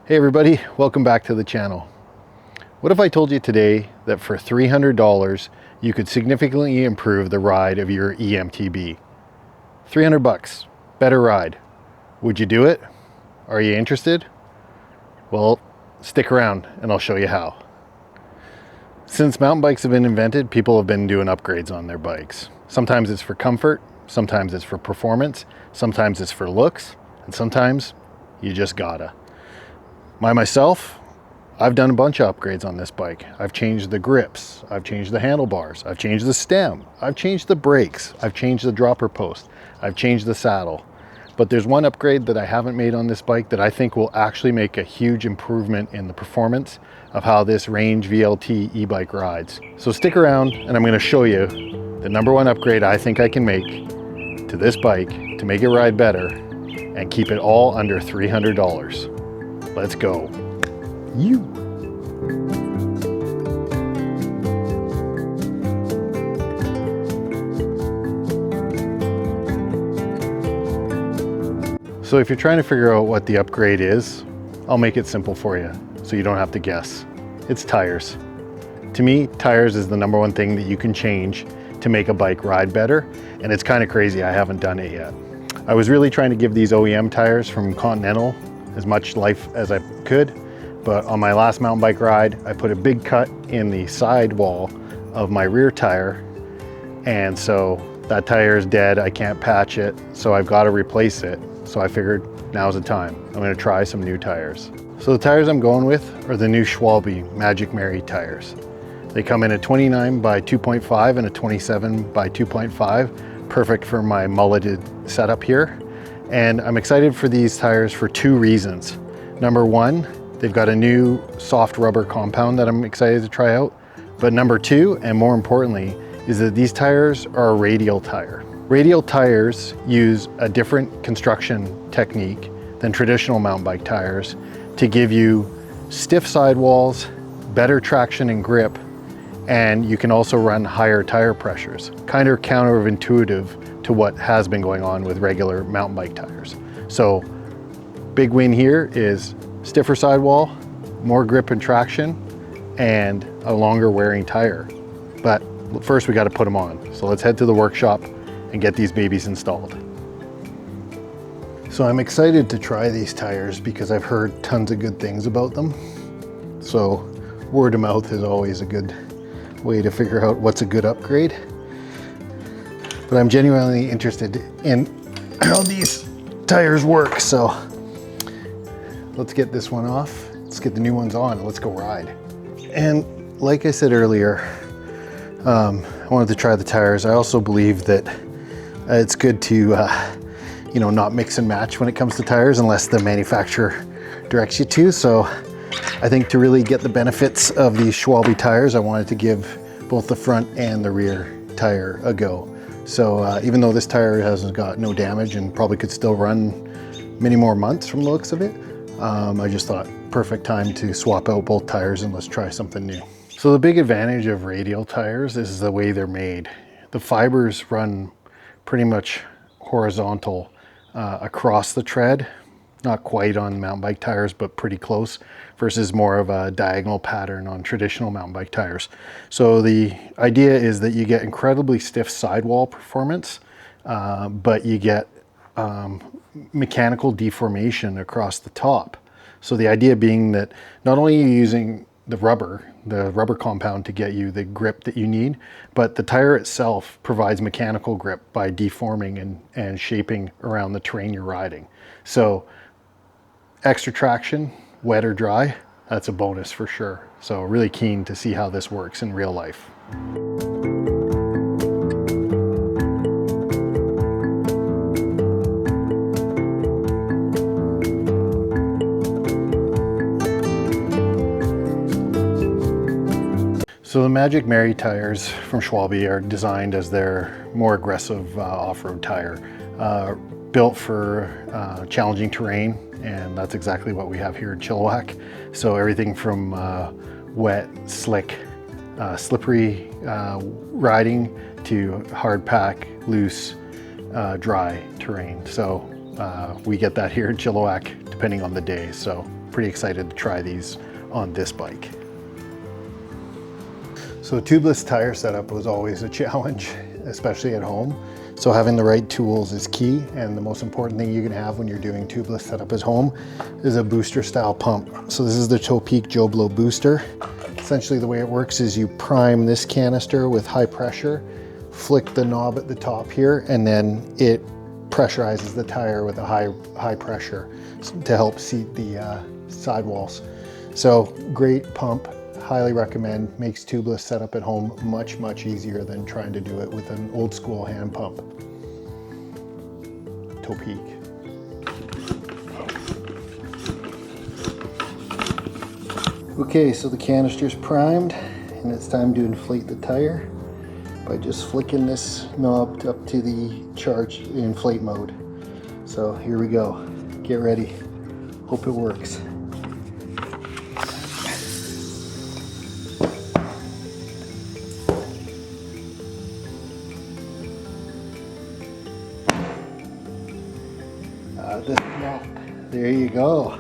Hey everybody, welcome back to the channel. What if I told you today that for $300 you could significantly improve the ride of your e-mtb? 300 bucks, better ride. Would you do it? Are you interested? Well, stick around and I'll show you how. Since mountain bikes have been invented, people have been doing upgrades on their bikes. Sometimes it's for comfort, sometimes it's for performance, sometimes it's for looks, and sometimes you just gotta. Myself, I've done a bunch of upgrades on this bike. I've changed the grips, I've changed the handlebars, I've changed the stem, I've changed the brakes, I've changed the dropper post, I've changed the saddle. But there's one upgrade that I haven't made on this bike that I think will actually make a huge improvement in the performance of how this Range VLT e-bike rides. So stick around and I'm going to show you the #1 upgrade I think I can make to this bike to make it ride better and keep it all under $300. Let's go. So if you're trying to figure out what the upgrade is, I'll make it simple for you so you don't have to guess. It's tires. To me, tires is the #1 thing that you can change to make a bike ride better, and it's kind of crazy I haven't done it yet. I was really trying to give these OEM tires from Continental as much life as I could, but on my last mountain bike ride, I put a big cut in the side wall of my rear tire, and so that tire is dead. I can't patch it, so I've got to replace it. So I figured now's the time. I'm going to try some new tires. So the tires I'm going with are the new Schwalbe Magic Mary tires. They come in a 29 by 2.5 and a 27 by 2.5, perfect for my mulleted setup here. And I'm excited for these tires for 2 reasons. #1, they've got a new soft rubber compound that I'm excited to try out. But #2, and more importantly, is that these tires are a radial tire. Radial tires use a different construction technique than traditional mountain bike tires to give you stiff sidewalls, better traction and grip, and you can also run higher tire pressures. Kind of counterintuitive to what has been going on with regular mountain bike tires. So big win here is stiffer sidewall, more grip and traction, and a longer wearing tire. But first we got to put them on. So let's head to the workshop and get these babies installed. So I'm excited to try these tires because I've heard tons of good things about them. So word of mouth is always a good way to figure out what's a good upgrade. But I'm genuinely interested in how these tires work. So let's get this one off. Let's get the new ones on. Let's go ride. And like I said earlier, I wanted to try the tires. I also believe that it's good to, not mix and match when it comes to tires unless the manufacturer directs you to. So I think to really get the benefits of these Schwalbe tires, I wanted to give both the front and the rear tire a go. So even though this tire has got no damage and probably could still run many more months from the looks of it, I just thought perfect time to swap out both tires and let's try something new. So the big advantage of radial tires is the way they're made. The fibers run pretty much horizontal across the tread, not quite on mountain bike tires, but pretty close, versus more of a diagonal pattern on traditional mountain bike tires. So the idea is that you get incredibly stiff sidewall performance, but you get mechanical deformation across the top. So the idea being that not only are you using the rubber compound to get you the grip that you need, but the tire itself provides mechanical grip by deforming and shaping around the terrain you're riding. So extra traction, wet or dry, that's a bonus for sure. So really keen to see how this works in real life. So the Magic Mary tires from Schwalbe are designed as their more aggressive off-road tire, built for challenging terrain, and that's exactly what we have here in Chilliwack. So everything from wet, slick, slippery riding to hard pack, loose, dry terrain. So we get that here in Chilliwack depending on the day. So pretty excited to try these on this bike. So tubeless tire setup was always a challenge, especially at home. So having the right tools is key, and the most important thing you can have when you're doing tubeless setup at home is a booster style pump. So this is the Topeak Joe Blow booster. Essentially the way it works is you prime this canister with high pressure, flick the knob at the top here, and then it pressurizes the tire with a high pressure to help seat the sidewalls. So great pump. Highly recommend. Makes tubeless setup at home much easier than trying to do it with an old school hand pump. Topeak. Okay, so the canister's primed and it's time to inflate the tire by just flicking this knob up to the charge inflate mode. So here we go. Get ready. Hope it works. There you go.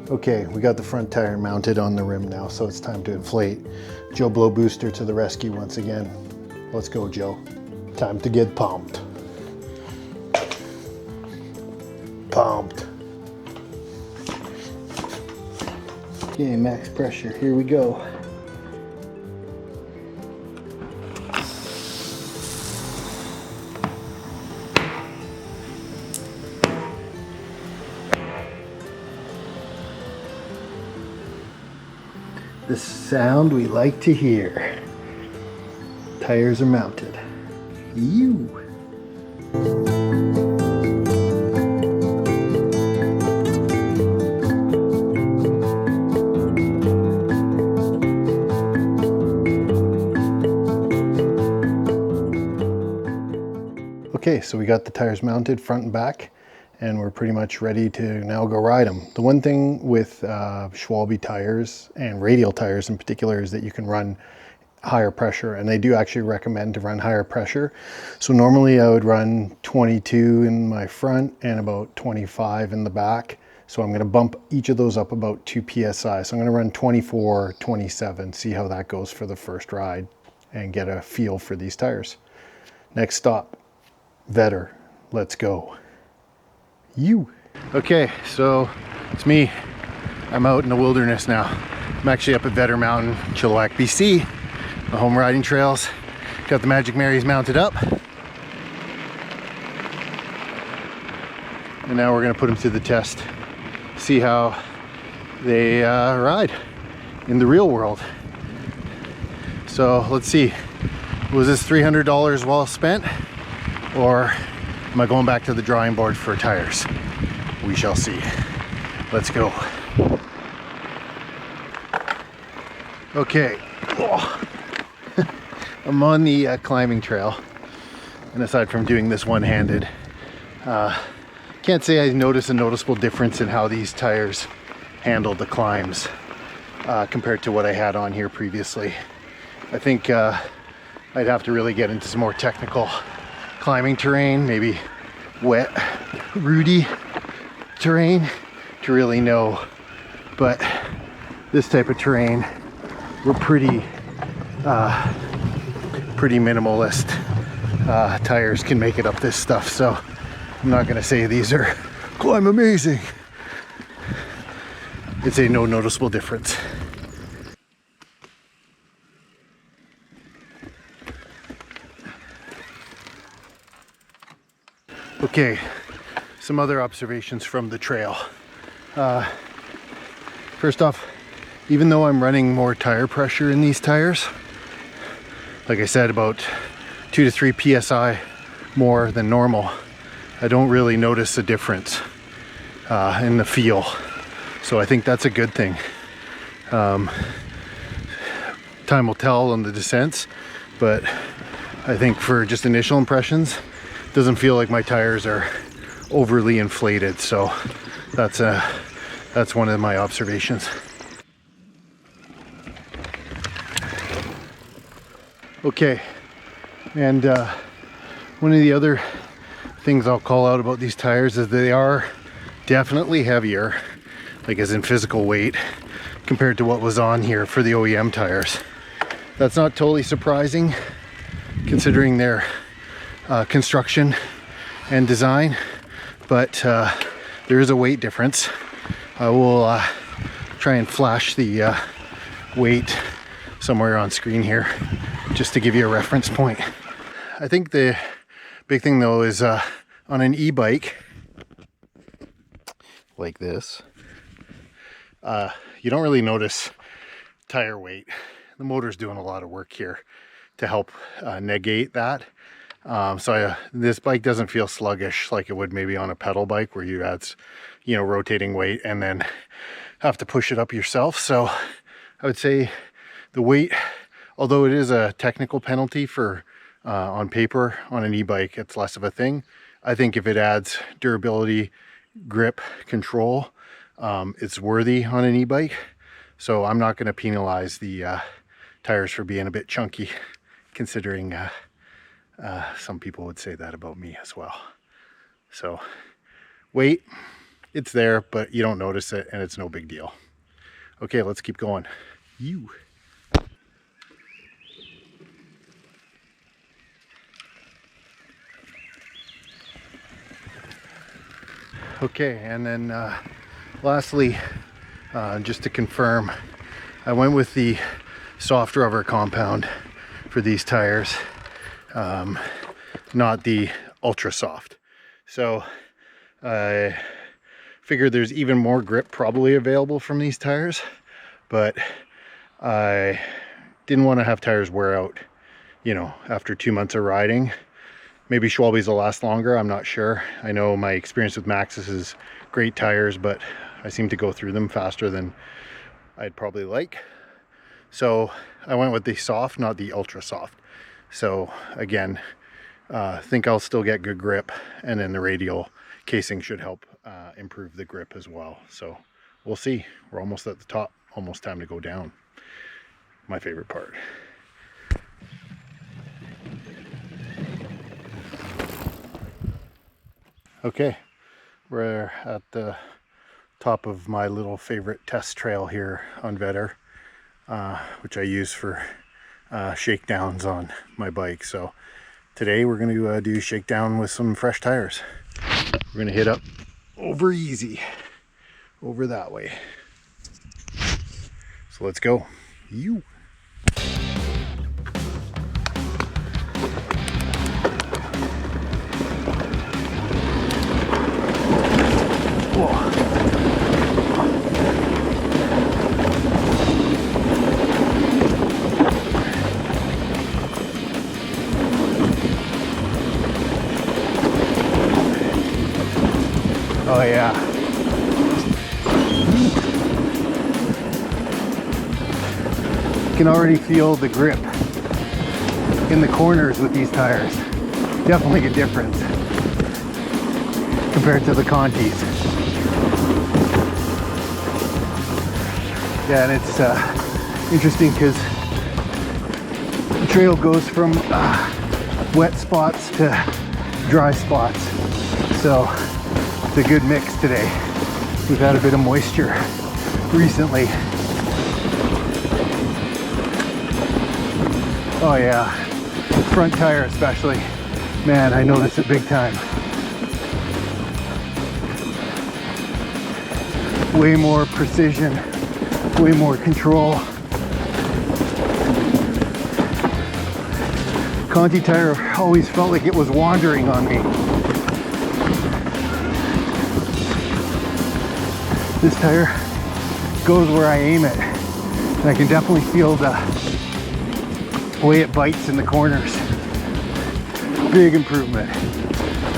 Okay, we got the front tire mounted on the rim now, so it's time to inflate. Joe Blow booster to the rescue once again. Let's go, Joe. Time to get pumped. Pumped. Okay, max pressure. Here we go. The sound we like to hear. Tires are mounted. Okay, so we got the tires mounted front and back, and we're pretty much ready to now go ride them. The one thing with Schwalbe tires and radial tires in particular is that you can run higher pressure, and they do actually recommend to run higher pressure. So normally I would run 22 in my front and about 25 in the back. So I'm gonna bump each of those up about 2 PSI. So I'm gonna run 24, 27, see how that goes for the first ride and get a feel for these tires. Next stop, Vetter. Let's go. Okay, so it's me. I'm out in the wilderness now. I'm actually up at Vetter Mountain, Chilliwack, BC. My home riding trails. Got the Magic Marys mounted up. And now we're gonna put them to the test. See how they ride in the real world. So let's see. Was this $300 well spent? Or am I going back to the drawing board for tires? We shall see. Let's go. Okay. Oh. I'm on the climbing trail, and aside from doing this one-handed, can't say I notice a noticeable difference in how these tires handle the climbs compared to what I had on here previously. I think I'd have to really get into some more technical climbing terrain, maybe wet, rooty terrain to really know. But this type of terrain, we're pretty minimalist. Tires can make it up this stuff, so I'm not gonna say these are climb amazing. It's a no noticeable difference. Okay, some other observations from the trail. First off, even though I'm running more tire pressure in these tires, like I said, about 2 to 3 PSI more than normal, I don't really notice a difference in the feel. So I think that's a good thing. Time will tell on the descents, but I think for just initial impressions, it doesn't feel like my tires are overly inflated. So that's one of my observations. Okay, and one of the other things I'll call out about these tires is they are definitely heavier, like as in physical weight, compared to what was on here for the OEM tires. That's not totally surprising considering their construction and design, but there is a weight difference. I will try and flash the weight somewhere on screen here just to give you a reference point. I think the big thing though is on an e-bike like this, you don't really notice tire weight. The motor's doing a lot of work here to help negate that. This bike doesn't feel sluggish like it would maybe on a pedal bike where you add, you know, rotating weight and then have to push it up yourself. So I would say the weight, although it is a technical penalty for on paper on an e-bike, it's less of a thing. I think if it adds durability, grip, control, it's worthy on an e-bike. So I'm not going to penalize the tires for being a bit chunky, considering some people would say that about me as well. So weight, it's there, but you don't notice it and it's no big deal. Okay, let's keep going. Okay, and then lastly, just to confirm, I went with the soft rubber compound for these tires, not the ultra soft. So I figured there's even more grip probably available from these tires, but I didn't want to have tires wear out, you know, after 2 months of riding. Maybe Schwalbe's will last longer, I'm not sure. I know my experience with Maxxis is great tires, but I seem to go through them faster than I'd probably like. So I went with the soft, not the ultra soft. So again, think I'll still get good grip, and then the radial casing should help improve the grip as well. So we'll see. We're almost at the top, almost time to go down. My favorite part. Okay, we're at the top of my little favorite test trail here on Vetter, which I use for shakedowns on my bike. So today we're going to do shakedown with some fresh tires. We're going to hit up over easy, over that way. So let's go. You. Oh yeah. You can already feel the grip in the corners with these tires. Definitely a difference compared to the Contis. Yeah, and it's interesting because the trail goes from wet spots to dry spots. So it's a good mix today. We've had a bit of moisture recently. Oh yeah, front tire especially. Man, I notice it big time. Way more precision, way more control. Conti tire always felt like it was wandering on me. This tire goes where I aim it, and I can definitely feel the way it bites in the corners. Big improvement.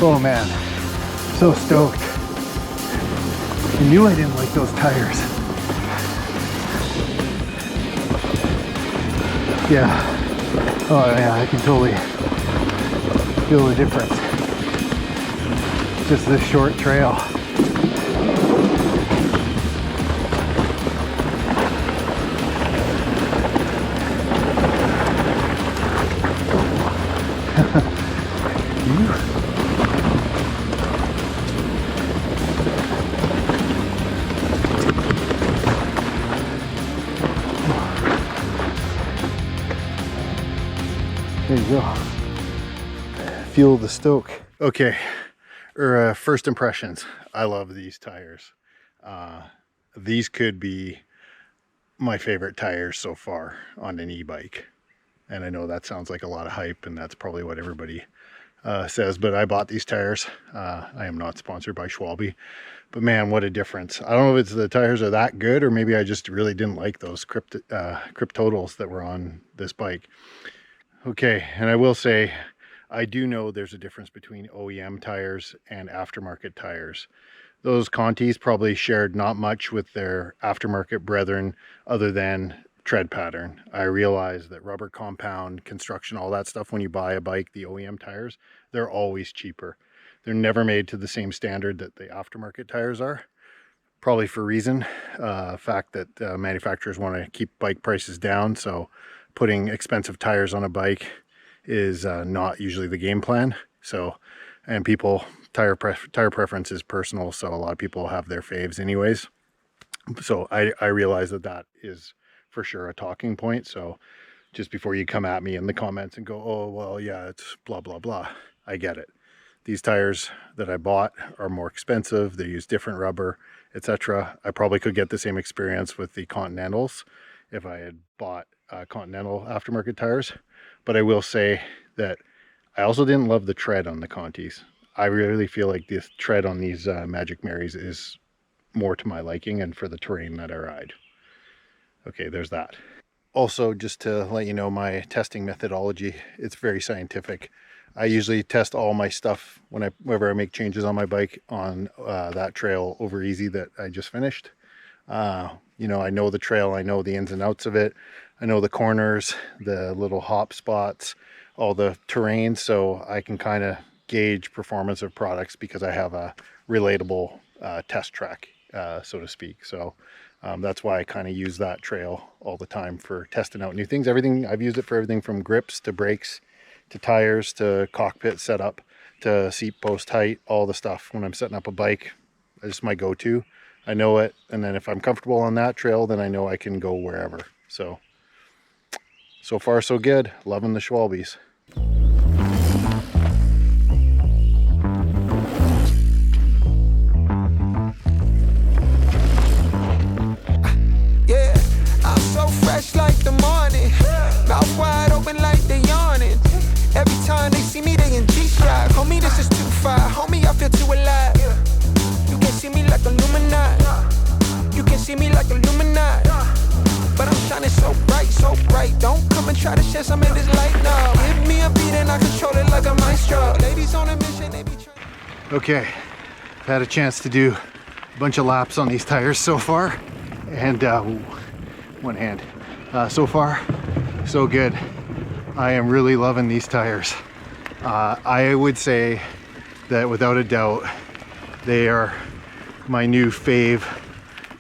Oh man, so stoked. I knew I didn't like those tires. Yeah. Oh yeah, I can totally feel the difference. Just this short trail. we go. Fuel the stoke. Okay, first impressions. I love these tires. These could be my favorite tires so far on an e-bike. And I know that sounds like a lot of hype, and that's probably what everybody says, but I bought these tires. I am not sponsored by Schwalbe, but man, what a difference. I don't know if it's the tires are that good, or maybe I just really didn't like those Cryptotals that were on this bike. Okay, and I will say, I do know there's a difference between OEM tires and aftermarket tires. Those Contis probably shared not much with their aftermarket brethren other than tread pattern. I realize that rubber compound, construction, all that stuff, when you buy a bike, the OEM tires, they're always cheaper. They're never made to the same standard that the aftermarket tires are, probably for reason, fact that manufacturers want to keep bike prices down, so putting expensive tires on a bike is not usually the game plan. So, and people, tire preference is personal, so a lot of people have their faves anyways. So I realize that is for sure a talking point. So just before you come at me in the comments and go, oh, well, yeah, it's blah, blah, blah. I get it. These tires that I bought are more expensive. They use different rubber, etc. I probably could get the same experience with the Continentals if I had bought Continental aftermarket tires. But I will say that I also didn't love the tread on the Contis. I really feel like the tread on these Magic Marys is more to my liking and for the terrain that I ride. Okay, there's that. Also, just to let you know my testing methodology, it's very scientific. I usually test all my stuff whenever I make changes on my bike on that trail over easy that I just finished. You know, I know the trail, I know the ins and outs of it. I know the corners, the little hop spots, all the terrain, so I can kind of gauge performance of products because I have a relatable test track, so to speak. So that's why I kind of use that trail all the time for testing out new things. I've used it for everything from grips to brakes to tires to cockpit setup to seat post height, all the stuff. When I'm setting up a bike, it's my go-to. I know it, and then if I'm comfortable on that trail, then I know I can go wherever. So far so good. Loving the Schwalbes. Yeah, I'm so fresh like the morning. Mouth wide open like they yawning. Every time they see me, they in G-Stride. Homie, this is too far. Homie, I feel too alive. You can see me like Illuminati. You can see me like Illuminati. But I'm shining so bright, so bright. Don't come and try to share some of this light now. Give me a beat and I control it like a maestro. Ladies on a mission, they be trying. Okay, I've had a chance to do a bunch of laps on these tires so far. And one hand. So far, so good. I am really loving these tires. I would say that without a doubt, they are my new fave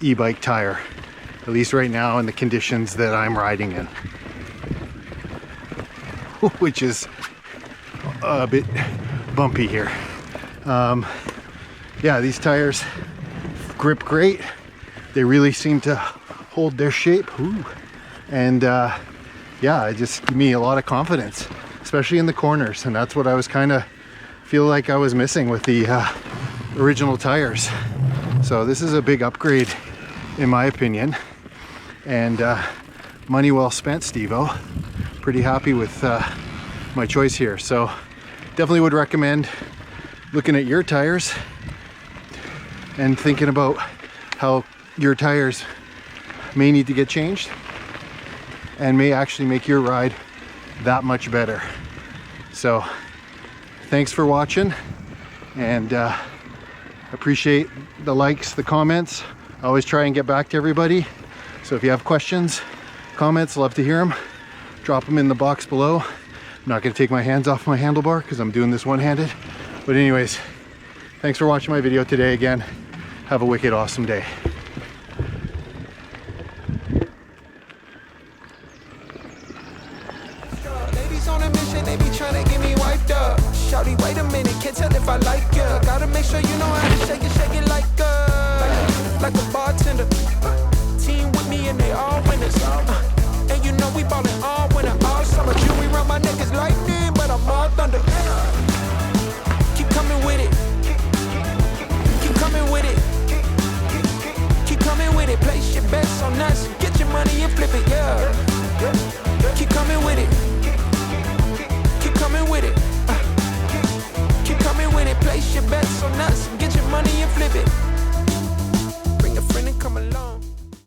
e-bike tire, at least right now in the conditions that I'm riding in, which is a bit bumpy here. Yeah, these tires grip great. They really seem to hold their shape. Ooh. And yeah, it just gives me a lot of confidence, especially in the corners. And that's what I was kind of feel like I was missing with the original tires. So this is a big upgrade in my opinion, and money well spent, Steve-O. Pretty happy with my choice here. So definitely would recommend looking at your tires and thinking about how your tires may need to get changed and may actually make your ride that much better. So thanks for watching, and appreciate the likes, the comments. I always try and get back to everybody. So if you have questions, comments, love to hear them. Drop them in the box below. I'm not gonna take my hands off my handlebar because I'm doing this one-handed. But anyways, thanks for watching my video today again. Have a wicked awesome day. Ladies on a mission, they be trying to get me wiped up. Shawty, wait a minute, can't tell if I like ya. Gotta make sure you know how to shake it like a